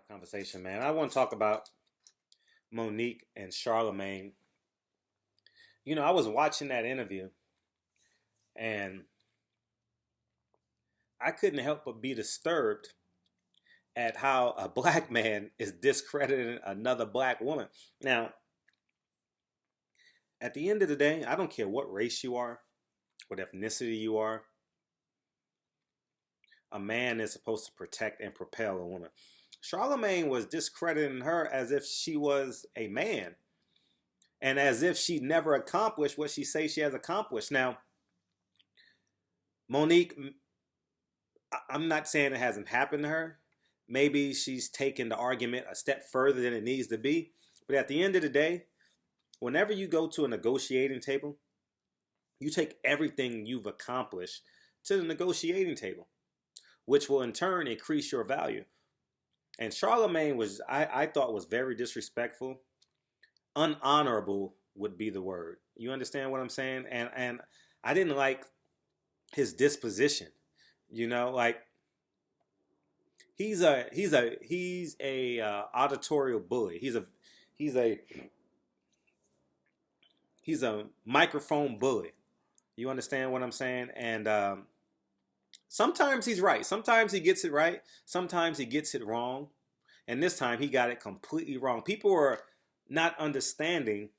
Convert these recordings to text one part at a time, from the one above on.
Conversation, man. I want to talk about Monique and Charlamagne. I was watching that interview and I couldn't help but be disturbed at how a black man is discrediting another black woman. Now, at the end of the day, I don't care what race you are, what ethnicity you are, a man is supposed to protect and propel a woman. Charlamagne was discrediting her as if she was a man and as if she never accomplished what she says she has accomplished. Now, Monique, I'm not saying it hasn't happened to her. Maybe she's taken the argument a step further than it needs to be. But at the end of the day, whenever you go to a negotiating table, you take everything you've accomplished to the negotiating table, which will in turn increase your value. And Charlamagne I thought was very disrespectful. Unhonorable would be the word. You understand what I'm saying? And I didn't like his disposition. Like he's a auditorial bully. He's a microphone bully. You understand what I'm saying? And sometimes he's right. Sometimes he gets it right. Sometimes he gets it wrong. And this time he got it completely wrong. People are not understanding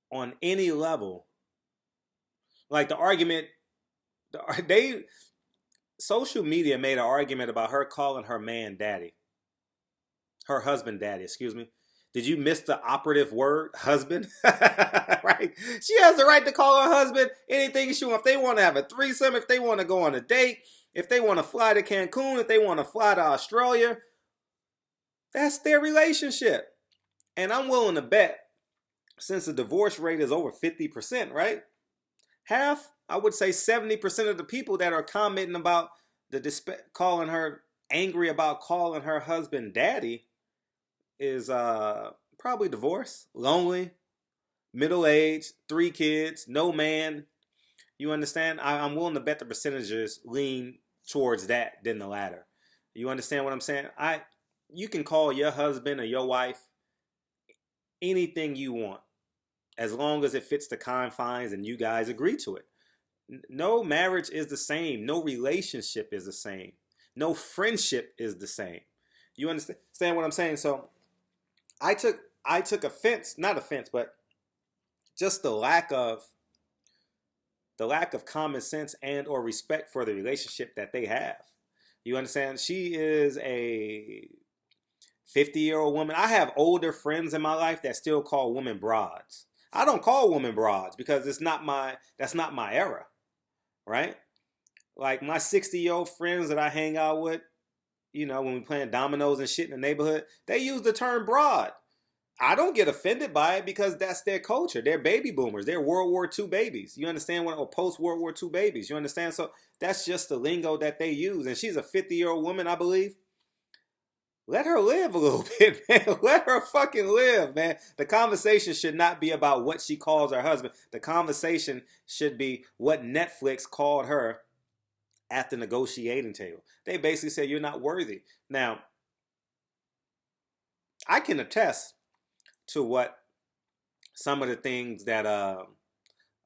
on any level. Like the argument, social media made an argument about her calling her man daddy. Her husband daddy, excuse me. Did you miss the operative word, husband? Right? She has the right to call her husband anything she wants. If they want to have a threesome, if they want to go on a date, if they want to fly to Cancun, if they want to fly to Australia, that's their relationship. And I'm willing to bet, since the divorce rate is over 50%, right? Half, I would say 70% of the people that are commenting about calling her angry about calling her husband daddy is probably divorced, lonely, middle-aged, 3 kids, no man. You understand? I'm willing to bet the percentages lean towards that than the latter. You understand what I'm saying? You can call your husband or your wife anything you want, as long as it fits the confines and you guys agree to it. No marriage is the same. No relationship is the same. No friendship is the same. You understand what I'm saying? So I took offense, not offense, but just the lack of common sense and or respect for the relationship that they have. You understand? She is a 50-year-old woman. I have older friends in my life that still call women broads. I don't call women broads because that's not my era, right? Like my 60-year-old friends that I hang out with, when we playing dominoes and shit in the neighborhood, they use the term broad. I don't get offended by it because that's their culture. They're baby boomers. They're World War II babies. You understand what? Or post-World War II babies. You understand? So that's just the lingo that they use. And she's a 50-year-old woman, I believe. Let her live a little bit, man. Let her fucking live, man. The conversation should not be about what she calls her husband. The conversation should be what Netflix called her at the negotiating table. They basically said, you're not worthy. Now, I can attest to what some of the things that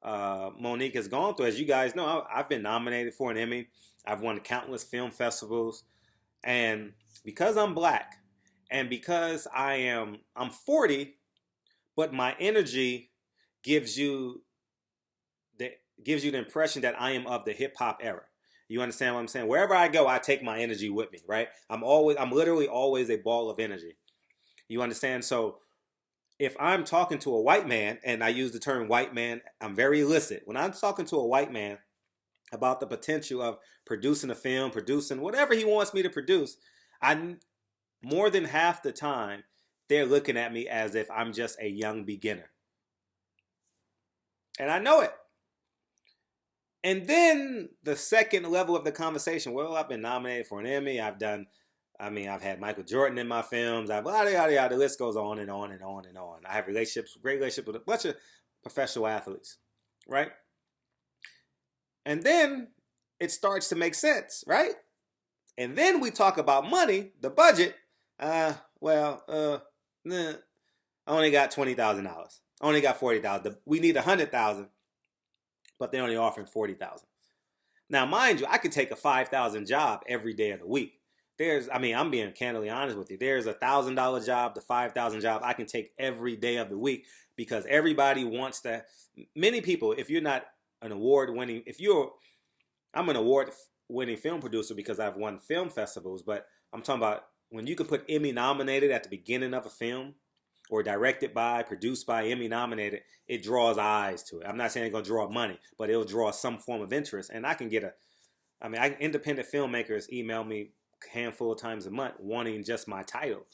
Monique has gone through. As you guys know, I've been nominated for an Emmy. I've won countless film festivals. And because I'm black and because I'm 40, but my energy gives you the impression that I am of the hip hop era. You understand what I'm saying? Wherever I go, I take my energy with me, right? I'm literally always a ball of energy. You understand? So if I'm talking to a white man, and I use the term white man, I'm very illicit. When I'm talking to a white man about the potential of producing a film, producing whatever he wants me to produce, more than half the time, they're looking at me as if I'm just a young beginner. And I know it. And then the second level of the conversation, well, I've been nominated for an Emmy. I've had Michael Jordan in my films. The list goes on and on and on and on. I have great relationships with a bunch of professional athletes, right? And then it starts to make sense, right? And then we talk about money, the budget. Well, nah, I only got $20,000. I only got 40,000. We need 100,000, but they're only offering 40,000. Now, mind you, I could take a 5,000 job every day of the week. I'm being candidly honest with you. There's $1,000 job, the 5,000 job I can take every day of the week because everybody wants that. Many people, if you're not an award-winning, I'm an award-winning film producer because I've won film festivals, but I'm talking about when you can put Emmy nominated at the beginning of a film or directed by, produced by, Emmy nominated, it draws eyes to it. I'm not saying it's going to draw money, but it'll draw some form of interest. And I can get independent filmmakers email me a handful of times a month wanting just my title.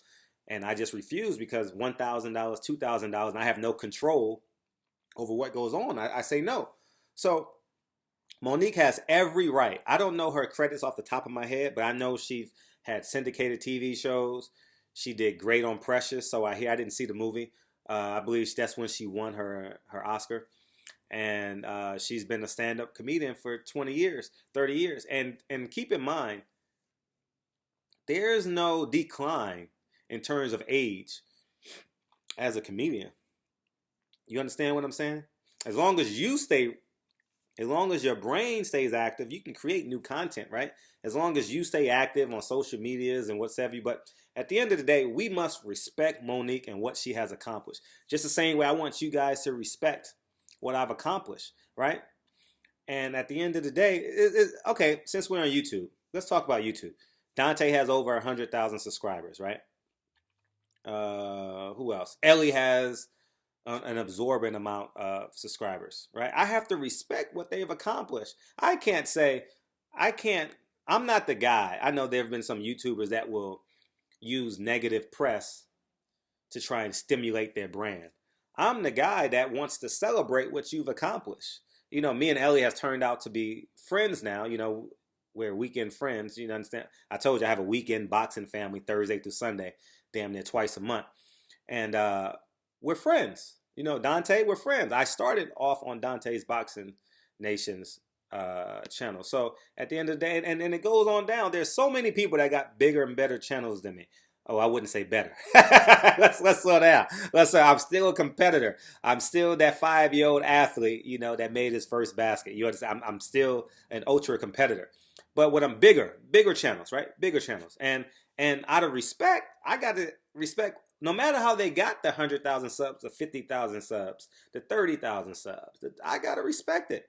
And I just refuse because $1,000, $2,000, and I have no control over what goes on. I say no. So Monique has every right. I don't know her credits off the top of my head, but I know she's had syndicated TV shows. She did great on Precious, so I didn't see the movie. I believe that's when she won her Oscar. And she's been a stand-up comedian for 20 years, 30 years. And keep in mind, there's no decline in terms of age as a comedian. You understand what I'm saying? As long as your brain stays active, you can create new content, right? As long as you stay active on social medias and whatever. But at the end of the day, we must respect Monique and what she has accomplished. Just the same way I want you guys to respect what I've accomplished, right? And at the end of the day, okay, since we're on YouTube, let's talk about YouTube. Dante has over 100,000 subscribers, right? Who else? Ellie has an absorbent amount of subscribers, right? I have to respect what they've accomplished. I'm not the guy. I know there have been some YouTubers that will use negative press to try and stimulate their brand. I'm the guy that wants to celebrate what you've accomplished. You know, me and Ellie has turned out to be friends now. You know, we're weekend friends. You understand? I told you I have a weekend boxing family, Thursday through Sunday, damn near twice a month. And we're friends. You know, Dante, we're friends. I started off on Dante's Boxing Nation's channel. So at the end of the day, and it goes on down, there's so many people that got bigger and better channels than me. Oh, I wouldn't say better. let's slow down. I'm still a competitor. I'm still that 5-year-old athlete, you know, that made his first basket. You understand? I'm still an ultra competitor. But when I'm bigger channels, right? Bigger channels. And out of respect, I got to respect no matter how they got the 100,000 subs, the 50,000 subs, the 30,000 subs. I got to respect it.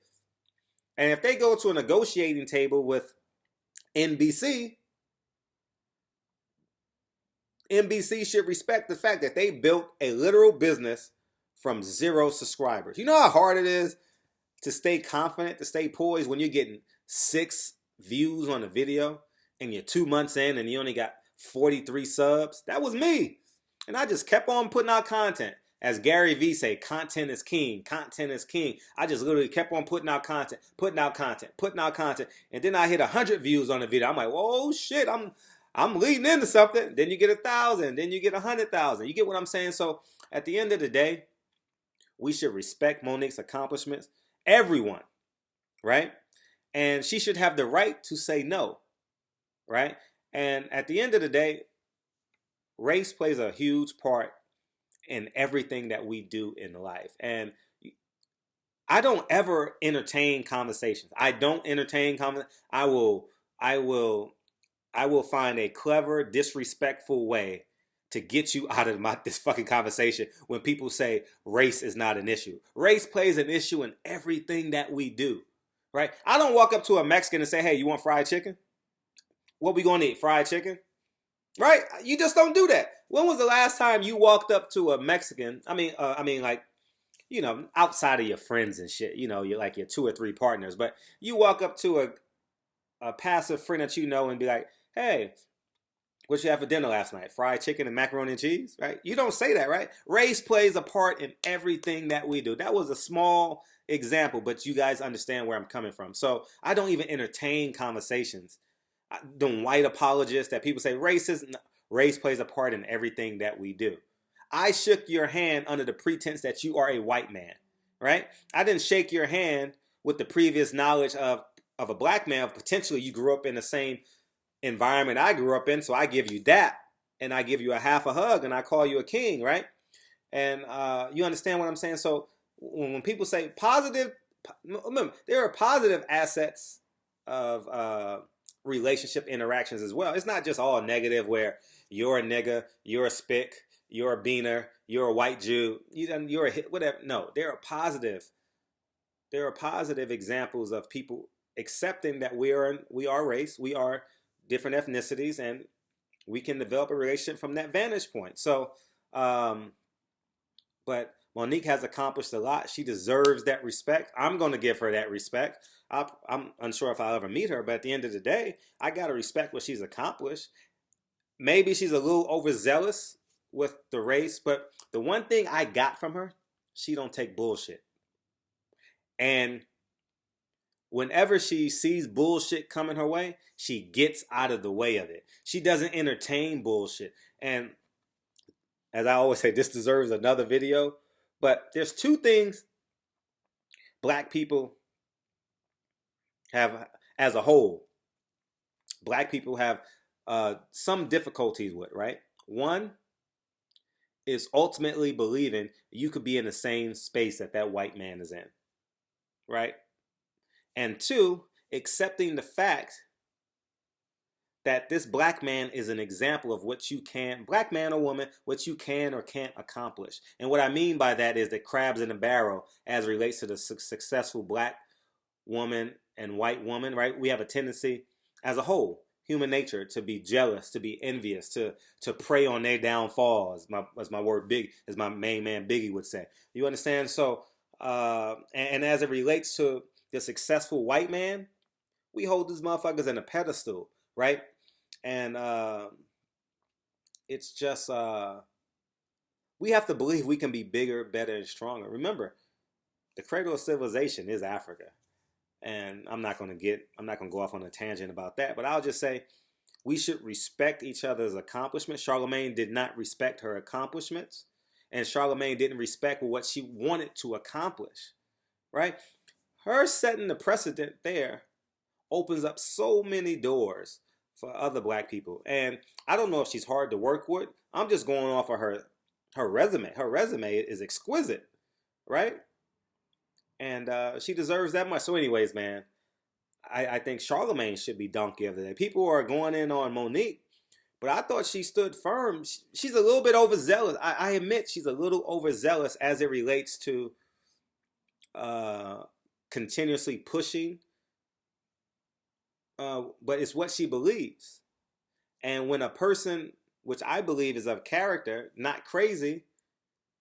And if they go to a negotiating table with NBC should respect the fact that they built a literal business from 0 subscribers. You know how hard it is to stay confident, to stay poised when you're getting 6 views on a video and you're 2 months in and you only got 43 subs? That was me. And I just kept on putting out content. As Gary Vee say, content is king. Content is king. I just literally kept on putting out content. And then I hit 100 views on the video. I'm like, oh shit, I'm leading into something. Then you get 1,000. Then you get 100,000. You get what I'm saying? So at the end of the day, we should respect Monique's accomplishments. Everyone, right? And she should have the right to say no, right? And at the end of the day, race plays a huge part in everything that we do in life. And I don't ever entertain conversations. I will find a clever, disrespectful way to get you out of this fucking conversation when people say race is not an issue. Race plays an issue in everything that we do, right? I don't walk up to a Mexican and say, hey, you want fried chicken? What we gonna eat? Fried chicken? Right? You just don't do that. When was the last time you walked up to a Mexican? I mean, like, you know, outside of your friends and shit, you know, you're like your 2 or 3 partners, but you walk up to a passive friend that you know and be like, hey, what you have for dinner last night? Fried chicken and macaroni and cheese, right? You don't say that, right? Race plays a part in everything that we do. That was a small example, but you guys understand where I'm coming from. So I don't even entertain conversations. The white apologists that people say race plays a part in everything that we do. I shook your hand under the pretense that you are a white man, right? I didn't shake your hand with the previous knowledge of a black man. Potentially you grew up in the same environment I grew up in, so I give you that, and I give you a half a hug, and I call you a king, right? And you understand what I'm saying? So when people say positive, remember, there are positive assets of relationship interactions as well. It's not just all negative where you're a nigga, you're a spick, you're a beaner, you're a white Jew, you're a hit, whatever. No, there are positive. There are positive examples of people accepting that we are race, we are different ethnicities, and we can develop a relationship from that vantage point. So, but Monique has accomplished a lot. She deserves that respect. I'm going to give her that respect. I'm unsure if I'll ever meet her, but at the end of the day, I got to respect what she's accomplished. Maybe she's a little overzealous with the race, but the one thing I got from her, she don't take bullshit. And whenever she sees bullshit coming her way, she gets out of the way of it. She doesn't entertain bullshit. And as I always say, this deserves another video. But there's two things black people have, as a whole, black people have some difficulties with, right? One is ultimately believing you could be in the same space that that white man is in, right? And two, accepting the fact that this black man is an example of what you can, black man or woman, what you can or can't accomplish. And what I mean by that is the crabs in the barrel as it relates to the successful black woman and white woman, right? We have a tendency as a whole, human nature, to be jealous, to be envious, to prey on their downfall, as my main man Biggie would say. You understand? So, and as it relates to the successful white man, we hold these motherfuckers in a pedestal, right? And it's just we have to believe we can be bigger, better, and stronger. Remember, the cradle of civilization is Africa, and I'm not going to go off on a tangent about that, but I'll just say we should respect each other's accomplishments. Charlamagne did not respect her accomplishments, and Charlamagne didn't respect what she wanted to accomplish, right? Her setting the precedent there opens up so many doors for other black people. And I don't know if she's hard to work with. I'm just going off of her resume. Her resume is exquisite, right? And she deserves that much. So anyways, man, I think Charlamagne should be donkey of the day. People are going in on Monique, but I thought she stood firm. She's a little bit overzealous. I admit she's a little overzealous as it relates to continuously pushing, but it's what she believes. And when a person, which I believe is of character, not crazy,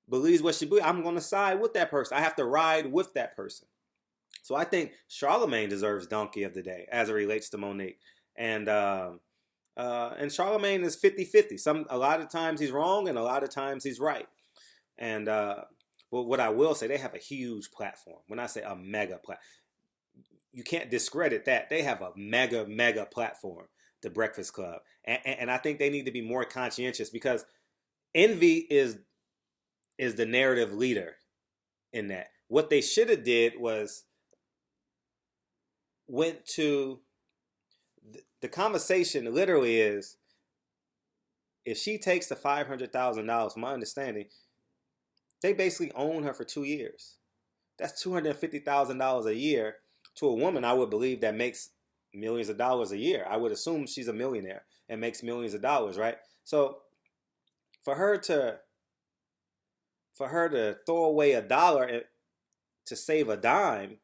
believes what she believes, I'm going to side with that person. I have to ride with that person. So I think Charlamagne deserves donkey of the day as it relates to Monique. And Charlamagne is 50-50. A lot of times he's wrong and a lot of times he's right. And well, what I will say, they have a huge platform. When I say a mega platform, you can't discredit that. They have a mega platform, the Breakfast Club. And I think they need to be more conscientious because envy is the narrative leader in that. What they should have did was went to the conversation literally is, if she takes the $500,000, from my understanding, they basically own her for 2 years. That's $250,000 a year to a woman, I would believe, that makes millions of dollars a year. I would assume she's a millionaire and makes millions of dollars, right? So for her to throw away $1 to save a dime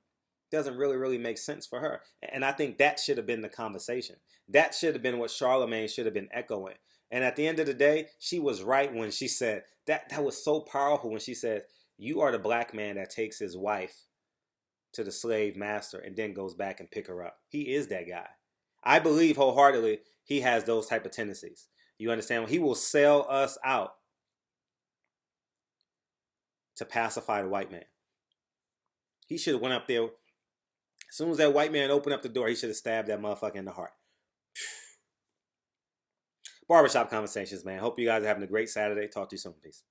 doesn't really make sense for her. And I think that should have been the conversation. That should have been what Charlamagne should have been echoing. And at the end of the day, she was right when she said, that was so powerful when she said, you are the black man that takes his wife to the slave master and then goes back and pick her up. He is that guy. I believe wholeheartedly he has those type of tendencies. You understand? He will sell us out to pacify the white man. He should have went up there. As soon as that white man opened up the door, he should have stabbed that motherfucker in the heart. Barbershop Conversations, man. Hope you guys are having a great Saturday. Talk to you soon. Peace.